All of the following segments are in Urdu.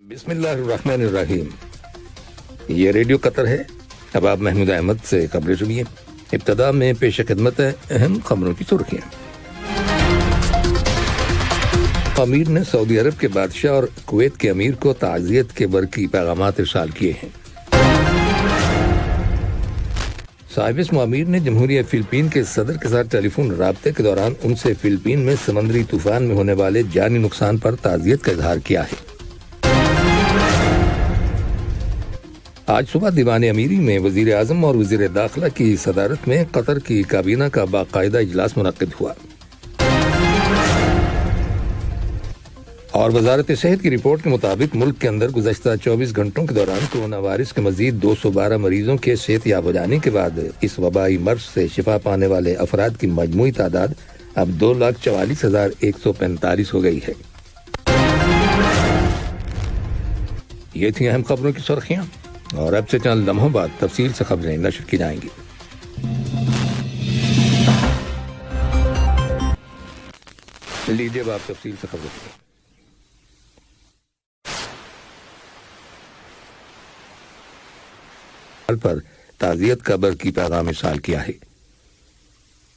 بسم اللہ الرحمن الرحیم۔ یہ ریڈیو قطر ہے۔ اب آپ محمود احمد سے خبریں سنیے۔ ابتدا میں پیش خدمت ہے اہم خبروں کی سرخیاں۔ امیر نے سعودی عرب کے بادشاہ اور کویت کے امیر کو تعزیت کے برقی پیغامات ارسال کیے ہیں۔ صاحب اسم امیر نے جمہوریہ فلپین کے صدر کے ساتھ ٹیلی فون رابطے کے دوران ان سے فلپین میں سمندری طوفان میں ہونے والے جانی نقصان پر تعزیت کا اظہار کیا ہے۔ آج صبح دیوان امیری میں وزیر اعظم اور وزیر داخلہ کی صدارت میں قطر کی کابینہ کا باقاعدہ اجلاس منعقد ہوا اور وزارت صحت کی رپورٹ کے مطابق ملک کے اندر گزشتہ 24 گھنٹوں کے دوران کورونا وائرس کے مزید 212 مریضوں کے صحت یاب ہو جانے کے بعد اس وبائی مرض سے شفا پانے والے افراد کی مجموعی تعداد اب 2,44,145 ہو گئی ہے۔ یہ تھیں اہم خبروں کی سرخیاں، اور اب سے چند لمحوں بعد تفصیل سے خبریں نشر کی جائیں گی۔ لیجیے اب آپ تفصیل سے خبریں سنیں۔ پر تعزیت کا برقی پیغام ارسال کیا ہے۔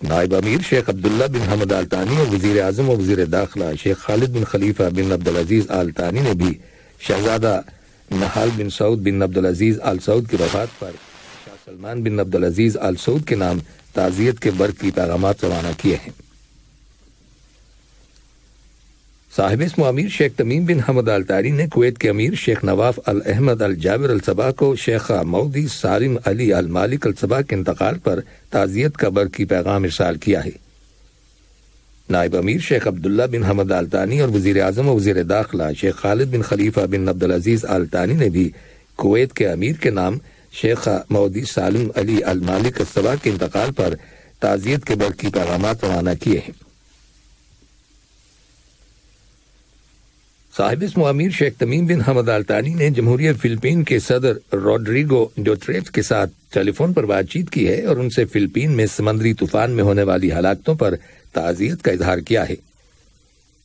نائب امیر شیخ عبداللہ بن حمد آل ثانی اور وزیر اعظم اور وزیر داخلہ شیخ خالد بن خلیفہ بن عبدالعزیز آل ثانی نے بھی شہزادہ نہال بن سعود بن عبدالعزیز آل سعود کی وفات پر شاہ سلمان بن عبدالعزیز آل سعود کے نام تعزیت کے برقی پیغامات روانہ کیے ہیں۔ صاحب اسم امیر شیخ تمیم بن حمد آل ثانی نے کویت کے امیر شیخ نواف الاحمد الجابر الصباح کو شیخہ مودی سالم علی المالک الصباح کے انتقال پر تعزیت کا برقی پیغام ارسال کیا ہے۔ نائب امیر شیخ عبداللہ بن حمد آل ثانی اور وزیر اعظم و وزیر داخلہ شیخ خالد بن خلیفہ بن عبدالعزیز آل ثانی نے بھی کویت کے امیر کے نام شیخہ مودی سالم علی المالک الصباح کے انتقال پر تعزیت کے برقی پیغامات روانہ کیے ہیں۔ صاحب اسم امیر شیخ تمیم بن حمد آل ثانی نے جمہوریہ فلپین کے صدر روڈریگو ڈوٹریٹ کے ساتھ ٹیلی فون پر بات چیت کی ہے اور ان سے فلپین میں سمندری طوفان میں ہونے والی ہلاکتوں پر تعزیت کا اظہار کیا ہے۔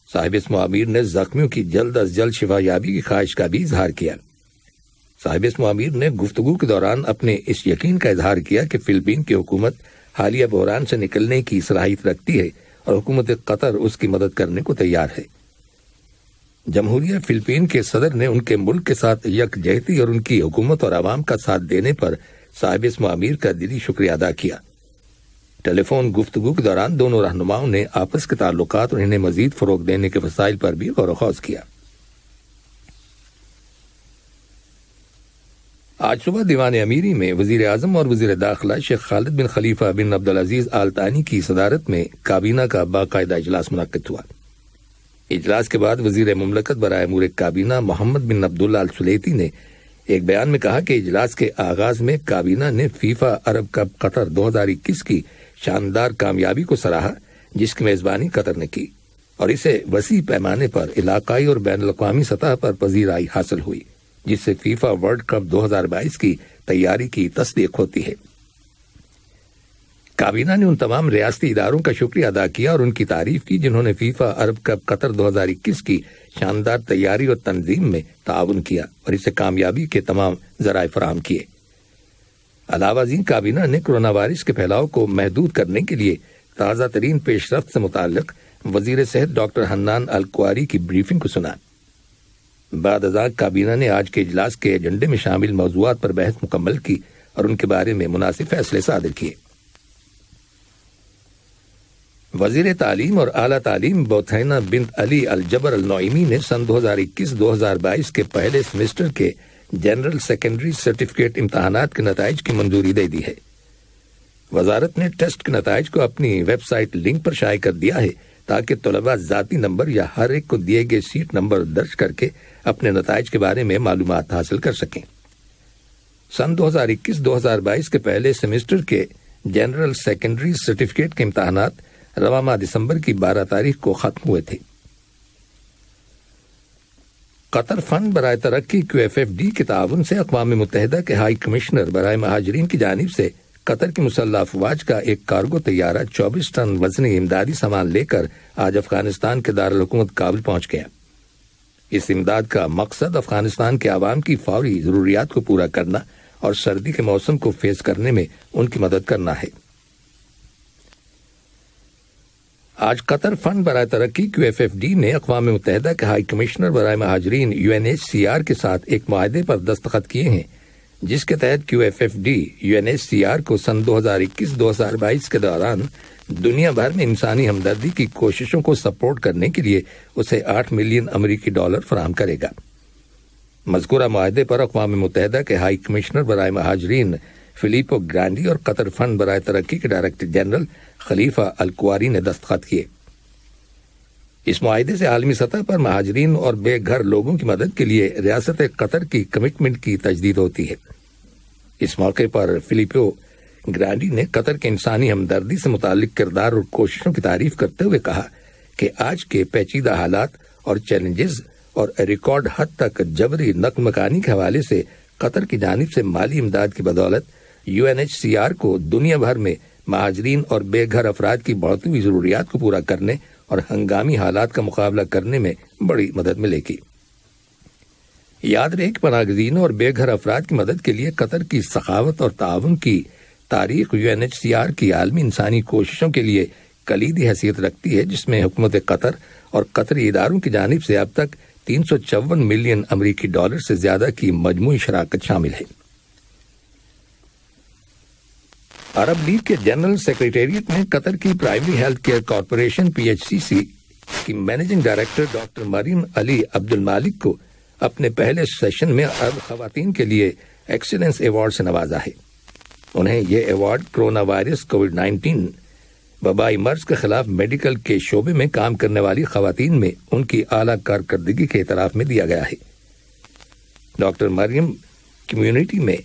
صاحب اسم امیر نے زخمیوں کی جلد از جلد شفا یابی کی خواہش کا بھی اظہار کیا۔ صاحب اسم امیر نے گفتگو کے دوران اپنے اس یقین کا اظہار کیا کہ فلپین کی حکومت حالیہ بحران سے نکلنے کی صلاحیت رکھتی ہے اور حکومت قطر اس کی مدد کرنے کو تیار ہے۔ جمہوریہ فلپین کے صدر نے ان کے ملک کے ساتھ یکجہتی اور ان کی حکومت اور عوام کا ساتھ دینے پر صاحب اسم امیر کا دلی شکریہ ادا کیا۔ ٹیلی فون گفتگو کے دوران دونوں رہنماؤں نے آپس کے تعلقات اور انہیں مزید فروغ دینے کے وسائل پر بھی غور و خوض کیا۔ آج صبح دیوان امیری میں وزیر اعظم اور وزیر داخلہ شیخ خالد بن خلیفہ بن عبدالعزیز آل ثانی کی صدارت میں کابینہ کا باقاعدہ اجلاس منعقد ہوا۔ اجلاس کے بعد وزیر مملکت برائے امور کابینہ محمد بن عبداللہ السلیتی نے ایک بیان میں کہا کہ اجلاس کے آغاز میں کابینہ نے فیفا عرب کپ قطر 2021 کی شاندار کامیابی کو سراہا، جس کی میزبانی قطر نے کی، اور اسے وسیع پیمانے پر علاقائی اور بین الاقوامی سطح پر پذیرائی حاصل ہوئی، جس سے فیفا ورلڈ کپ 2022 کی تیاری کی تصدیق ہوتی ہے۔ کابینہ نے ان تمام ریاستی اداروں کا شکریہ ادا کیا اور ان کی تعریف کی جنہوں نے فیفا عرب کپ قطر 2021 کی شاندار تیاری اور تنظیم میں تعاون کیا اور اسے کامیابی کے تمام ذرائع فراہم کیے۔ علاوہ ازیں کابینہ نے کورونا وائرس کے پھیلاؤ کو محدود کرنے کے لیے تازہ ترین پیش رفت سے متعلق وزیر صحت ڈاکٹر حنان الکواری کی بریفنگ کو سنا۔ بعد ازاں کابینہ نے آج کے اجلاس کے ایجنڈے میں شامل موضوعات پر بحث مکمل کی اور ان کے بارے میں مناسب فیصلے صادر کیے۔ وزیر تعلیم اور اعلیٰ تعلیم بوتھینہ بنت علی الجبر النعیمی نے سن 2021-2022 کے پہلے سیمسٹر کے جنرل سیکنڈری سرٹیفکیٹ امتحانات کے نتائج کی منظوری دے دی ہے۔ وزارت نے ٹیسٹ کے نتائج کو اپنی ویب سائٹ لنک پر شائع کر دیا ہے تاکہ طلباء ذاتی نمبر یا ہر ایک کو دیے گئے سیٹ نمبر درج کر کے اپنے نتائج کے بارے میں معلومات حاصل کر سکیں۔ سن 2021-2022 کے پہلے سیمسٹر کے جنرل سیکنڈری سرٹیفکیٹ کے امتحانات رواں ماہ دسمبر کی 12 تاریخ کو ختم ہوئے تھے۔ قطر فنڈ برائے ترقی QFFD کے تعاون سے اقوام متحدہ کے ہائی کمشنر برائے مہاجرین کی جانب سے قطر کی مسلح افواج کا ایک کارگو طیارہ 24 ٹن وزنی امدادی سامان لے کر آج افغانستان کے دارالحکومت کابل پہنچ گیا۔ اس امداد کا مقصد افغانستان کے عوام کی فوری ضروریات کو پورا کرنا اور سردی کے موسم کو فیس کرنے میں ان کی مدد کرنا ہے۔ آج قطر فنڈ برائے ترقی QFFD نے اقوام متحدہ کے ہائی کمشنر برائے مہاجرین UNHCR کے ساتھ ایک معاہدے پر دستخط کیے ہیں، جس کے تحت QFFD UNHCR کو سن 2021-2022 کے دوران دنیا بھر میں انسانی ہمدردی کی کوششوں کو سپورٹ کرنے کے لیے اسے $8 ملین فراہم کرے گا۔ مذکورہ معاہدے پر اقوام متحدہ کے ہائی کمشنر برائے مہاجرین فلیپو گرانڈی اور قطر فنڈ برائے ترقی کے ڈائریکٹر جنرل خلیفہ الکواری نے دستخط کیے۔ اس معاہدے سے عالمی سطح پر مہاجرین اور بے گھر لوگوں کی مدد کے لیے ریاست قطر کی کمٹمنٹ کی تجدید ہوتی ہے۔ اس موقع پر فلیپو گرانڈی نے قطر کے انسانی ہمدردی سے متعلق کردار اور کوششوں کی تعریف کرتے ہوئے کہا کہ آج کے پیچیدہ حالات اور چیلنجز اور ریکارڈ حد تک جبری نقل مکانی کے حوالے سے قطر کی جانب سے مالی امداد کی بدولت UNHCR کو دنیا بھر میں مہاجرین اور بے گھر افراد کی بڑھتی ہوئی ضروریات کو پورا کرنے اور ہنگامی حالات کا مقابلہ کرنے میں بڑی مدد ملے گی۔ یاد رہے کہ پناہ گزینوں اور بے گھر افراد کی مدد کے لیے قطر کی سخاوت اور تعاون کی تاریخ UNHCR کی عالمی انسانی کوششوں کے لیے کلیدی حیثیت رکھتی ہے، جس میں حکومت قطر اور قطری اداروں کی جانب سے اب تک $354 ملین سے زیادہ کی مجموعی شراکت شامل ہے۔ عرب لیگ کے جنرل سیکریٹریٹ نے قطر کی primary health care corporation PHCC کی مینیجنگ ڈائریکٹر ڈاکٹر مریم علی عبد المالک کو اپنے پہلے سیشن میں عرب خواتین کے لیے ایکسیلنس ایوارڈ سے نوازا ہے۔ انہیں یہ ایوارڈ کرونا وائرس کووڈ-19 وبائی مرض کے خلاف میڈیکل کے شعبے میں کام کرنے والی خواتین میں ان کی اعلیٰ کارکردگی کے اعتراف میں دیا گیا ہے۔ ڈاکٹر مریم کمیونٹی میں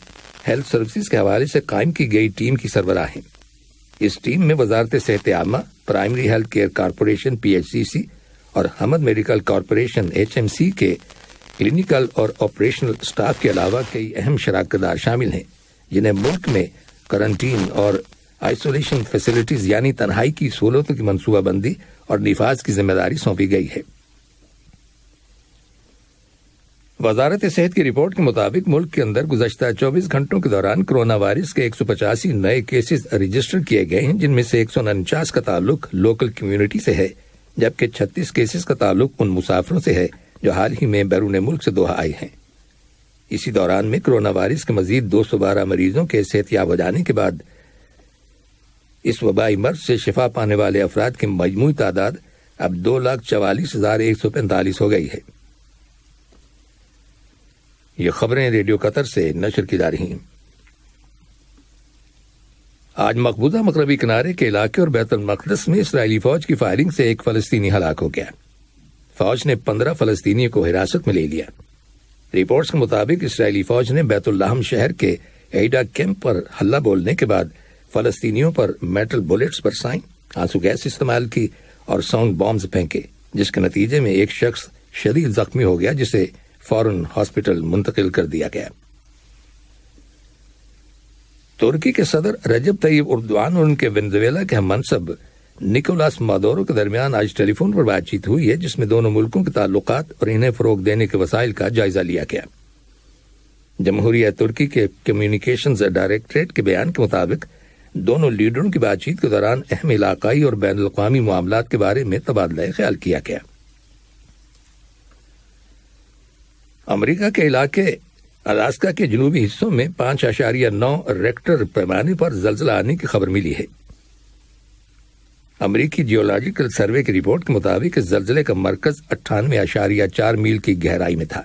ہیلتھ سروسز کے حوالے سے قائم کی گئی ٹیم کی سربراہ ہیں۔ اس ٹیم میں وزارت صحت عامہ، primary health care corporation PHCC اور حمد میڈیکل کارپوریشن HMC کے کلینکل اور آپریشنل سٹاف کے علاوہ کئی اہم شراکت دار شامل ہیں، جنہیں ملک میں کرنٹین اور آئسولیشن فیسلٹیز یعنی تنہائی کی سہولتوں کی منصوبہ بندی اور نفاذ کی ذمہ داری سونپی گئی ہے۔ وزارت صحت کی رپورٹ کے مطابق ملک کے اندر گزشتہ 24 گھنٹوں کے دوران کرونا وائرس کے 185 نئے کیسز رجسٹر کیے گئے ہیں، جن میں سے 149 کا تعلق لوکل کمیونٹی سے ہے، جبکہ 36 کیسز کا تعلق ان مسافروں سے ہے جو حال ہی میں بیرون ملک سے دوحہ آئے ہیں۔ اسی دوران میں کرونا وائرس کے مزید 212 مریضوں کے صحت یاب ہو جانے کے بعد اس وبائی مرض سے شفا پانے والے افراد کی مجموعی تعداد اب 2,44,145 ہو گئی ہے۔ یہ خبریں ریڈیو قطر سے نشر کی جا رہی ہیں۔ آج مقبوضہ مغربی کنارے کے علاقے اور بیت المقدس میں اسرائیلی فوج کی فائرنگ سے ایک فلسطینی ہلاک ہو گیا۔ فوج نے 15 فلسطینیوں کو حراست میں لے لیا۔ رپورٹس کے مطابق اسرائیلی فوج نے بیت اللحم شہر کے ایڈا کیمپ پر حملہ بولنے کے بعد فلسطینیوں پر میٹل بلٹس برسائیں، آنسو گیس استعمال کی اور ساؤنڈ بامز پھینکے، جس کے نتیجے میں ایک شخص شدید زخمی ہو گیا، جسے فوراً ہاسپٹل منتقل کر دیا گیا۔ ترکی کے صدر رجب طیب اردوان اور ان کے وینزویلا کے ہم منصب نکولاس مادورو کے درمیان آج ٹیلی فون پر بات چیت ہوئی ہے، جس میں دونوں ملکوں کے تعلقات اور انہیں فروغ دینے کے وسائل کا جائزہ لیا گیا۔ جمہوریہ ترکی کے کمیونیکیشنز ڈائریکٹریٹ کے بیان کے مطابق دونوں لیڈروں کی بات چیت کے دوران اہم علاقائی اور بین الاقوامی معاملات کے بارے میں تبادلہ خیال کیا گیا۔ امریکہ کے علاقے الاسکا کے جنوبی حصوں میں 5.9 ریکٹر پیمانے پر زلزلہ آنے کی خبر ملی ہے۔ امریکی جیولوجیکل سروے کی رپورٹ کے مطابق اس زلزلے کا مرکز 98.4 میل کی گہرائی میں تھا۔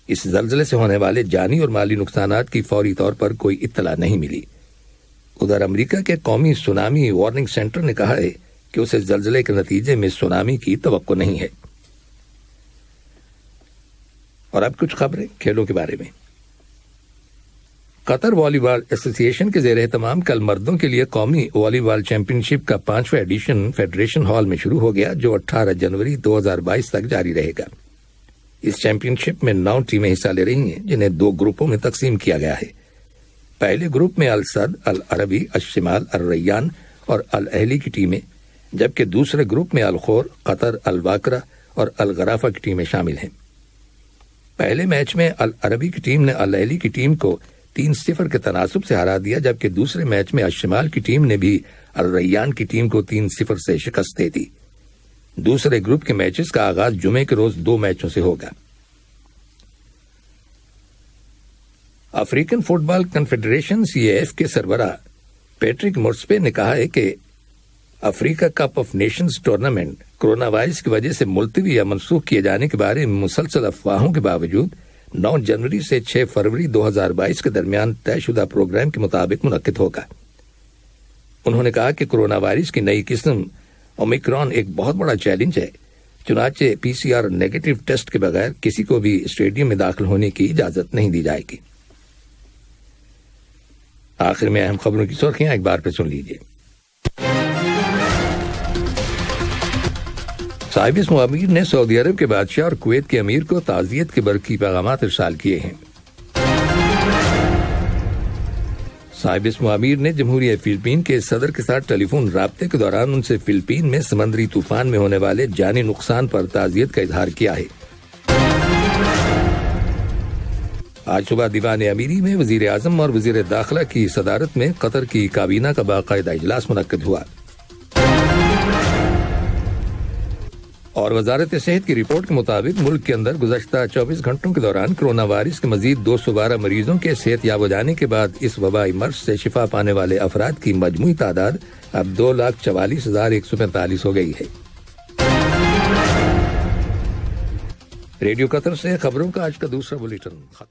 اس زلزلے سے ہونے والے جانی اور مالی نقصانات کی فوری طور پر کوئی اطلاع نہیں ملی۔ ادھر امریکہ کے قومی سونامی وارننگ سینٹر نے کہا ہے کہ اسے زلزلے کے نتیجے میں سونامی کی توقع نہیں ہے۔ اور اب کچھ خبریں کھیلوں کے بارے میں۔ قطر والی بال ایسوسی ایشن کے زیر اہتمام کل مردوں کے لیے قومی والی بال چیمپئن شپ کا 5واں ایڈیشن فیڈریشن ہال میں شروع ہو گیا، جو 18 جنوری 2022 تک جاری رہے گا۔ اس چیمپئن شپ میں 9 ٹیمیں حصہ لے رہی ہیں، جنہیں 2 گروپوں میں تقسیم کیا گیا ہے۔ پہلے گروپ میں الصد، العربی، الشمال، الریان اور الاہلی کی ٹیمیں، جبکہ دوسرے گروپ میں الخور، قطر، الواقرہ اور الغرافہ کی ٹیمیں شامل ہیں۔ پہلے میچ میں العربی کی ٹیم نے الاہلی کی ٹیم کو 3-0 کے تناسب سے ہرا دیا، جبکہ دوسرے میچ میں الشمال کی ٹیم نے بھی الریان کی ٹیم کو 3-0 سے شکست دے دی۔ دوسرے گروپ کے میچز کا آغاز جمعے کے روز 2 میچوں سے ہوگا۔ African football confederation CAF کے سربراہ پیٹرک مورسپے نے کہا ہے کہ افریقہ cup of nations tournament coronavirus کی وجہ سے ملتوی یا منسوخ کیے جانے کے بارے میں مسلسل افواہوں کے باوجود 9 جنوری سے 6 فروری 2022 کے درمیان طے شدہ پروگرام کے مطابق منعقد ہوگا۔ انہوں نے کہا کہ کورونا وائرس کی نئی قسم اومیکرون ایک بہت بڑا چیلنج ہے، چنانچہ PCR نیگیٹو ٹیسٹ کے بغیر کسی کو بھی اسٹیڈیم میں داخل ہونے کی اجازت نہیں دی جائے گی۔ آخر میں اہم خبروں کی سرخیاں ایک بار پہ سن لیجیے۔ صاحب اسم امیر نے سعودی عرب کے بادشاہ اور کویت کے امیر کو تعزیت کے برقی پیغامات ارسال کیے ہیں۔ صاحب اسم امیر نے جمہوریہ فلپین کے صدر کے ساتھ ٹیلی فون رابطے کے دوران ان سے فلپین میں سمندری طوفان میں ہونے والے جانی نقصان پر تعزیت کا اظہار کیا ہے۔ آج صبح دیوان امیری میں وزیر اعظم اور وزیر داخلہ کی صدارت میں قطر کی کابینہ کا باقاعدہ اجلاس منعقد ہوا، اور وزارت صحت کی رپورٹ کے مطابق ملک کے اندر گزشتہ 24 گھنٹوں کے دوران کورونا وائرس کے مزید 212 مریضوں کے صحت یاب ہو جانے کے بعد اس وبائی مرض سے شفا پانے والے افراد کی مجموعی تعداد اب 2,44,145 ہو گئی ہے۔ ریڈیو قطر سے خبروں کا آج کا دوسرا بلیٹن ختم۔